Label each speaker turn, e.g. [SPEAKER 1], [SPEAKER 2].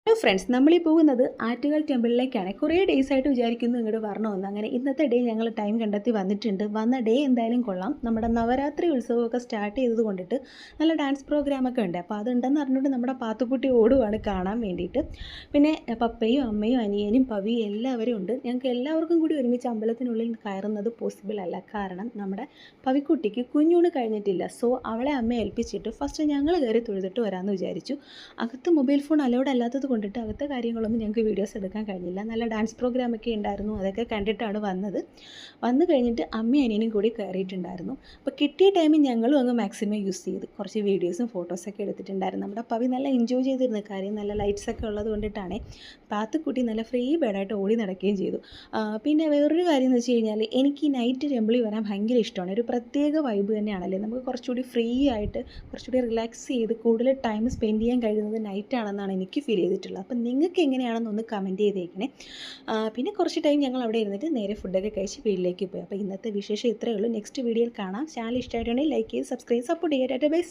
[SPEAKER 1] Hello friends, നമ്മളീ പോകുന്നത് ആറ്റുകാൽ ടെമ്പിളിലേക്കാണ്. കുറേ ഡേയ്സ് ആയിട്ട് വിചാരിക്കുന്നു ഇങ്ങോട്ട് വരണമെന്ന്. അങ്ങനെ ഇന്നത്തെ ഡേ ഞങ്ങൾ ടൈം കണ്ടെത്തി വന്നിട്ടുണ്ട്. വന്ന ഡേ എന്തായാലും കൊള്ളാം. നമ്മുടെ നവരാത്രി ഉത്സവമൊക്കെ സ്റ്റാർട്ട് ചെയ്തത് കൊണ്ടിട്ട് നല്ല ഡാൻസ് പ്രോഗ്രാമൊക്കെ ഉണ്ട്. അപ്പോൾ അതുണ്ടെന്ന് അറിഞ്ഞുകൊണ്ട് നമ്മുടെ പാത്തുക്കുട്ടി ഓടുവാണ് കാണാൻ വേണ്ടിയിട്ട്. പിന്നെ പപ്പയും അമ്മയും അനിയനും പവിയും എല്ലാവരും ഉണ്ട്. ഞങ്ങൾക്ക് എല്ലാവർക്കും കൂടി ഒരുമിച്ച് അമ്പലത്തിനുള്ളിൽ കയറുന്നത് പോസിബിൾ അല്ല. കാരണം നമ്മുടെ പവിക്കുട്ടിക്ക് കുഞ്ഞൂണ് കഴിഞ്ഞിട്ടില്ല. സോ അവളെ അമ്മയെ ഏൽപ്പിച്ചിട്ട് ഫസ്റ്റ് ഞങ്ങൾ കയറി തൊഴുതിട്ട് വരാമെന്ന് വിചാരിച്ചു. അകത്ത് മൊബൈൽ ഫോൺ അലൗഡ് അല്ലാത്തത് കൊണ്ടിട്ട് അകത്തെ കാര്യങ്ങളൊന്നും ഞങ്ങൾക്ക് വീഡിയോസ് എടുക്കാൻ കഴിഞ്ഞില്ല. നല്ല ഡാൻസ് പ്രോഗ്രാമൊക്കെ ഉണ്ടായിരുന്നു. അതൊക്കെ കണ്ടിട്ടാണ് വന്നത്. വന്നു കഴിഞ്ഞിട്ട് അമ്മയും അനിയനും കൂടി കയറിയിട്ടുണ്ടായിരുന്നു. അപ്പോൾ കിട്ടിയ ടൈമിൽ ഞങ്ങളും അങ്ങ് മാക്സിമം യൂസ് ചെയ്ത് കുറച്ച് വീഡിയോസും ഫോട്ടോസൊക്കെ എടുത്തിട്ടുണ്ടായിരുന്നു. നമ്മുടെ പവി നല്ല എൻജോയ് ചെയ്തിരുന്ന കാര്യം നല്ല ലൈറ്റ്സൊക്കെ ഉള്ളത് കൊണ്ടിട്ടാണ് പാത്തുക്കുട്ടി നല്ല ഫ്രീ ബേഡായിട്ട് ഓടി നടക്കുകയും ചെയ്തു. പിന്നെ വേറൊരു കാര്യം എന്ന് വെച്ച് കഴിഞ്ഞാൽ എനിക്ക് ഈ നൈറ്റ് ടെമ്പിളിൽ വരാൻ ഭയങ്കര ഇഷ്ടമാണ്. ഒരു പ്രത്യേക വൈബ് തന്നെയാണല്ലേ. നമുക്ക് കുറച്ചുകൂടി ഫ്രീ ആയിട്ട് കുറച്ചുകൂടി റിലാക്സ് ചെയ്ത് കൂടുതൽ ടൈം സ്പെൻഡ് ചെയ്യാൻ കഴിയുന്നത് നൈറ്റാണെന്നാണ് എനിക്ക് ഫീൽ ചെയ്തിട്ടുള്ളത്. അപ്പം നിങ്ങൾക്ക് എങ്ങനെയാണെന്നൊന്ന് കമൻറ്റ് ചെയ്തേക്കണേ. പിന്നെ കുറച്ച് ടൈം ഞങ്ങൾ അവിടെ ഇരുന്നിട്ട് നേരെ ഫുഡൊക്കെ കഴിച്ച് വീട്ടിലേക്ക് പോയി. അപ്പോൾ ഇന്നത്തെ വിശേഷം ഇത്രയേ ഉള്ളൂ. നെക്സ്റ്റ് വീഡിയോയിൽ കാണാം. ചാനൽ ഇഷ്ടമായിട്ടുണ്ടെങ്കിൽ ലൈക്ക് ചെയ്ത് സബ്സ്ക്രൈബ് സപ്പോർട്ട് ചെയ്യുക. ബൈ.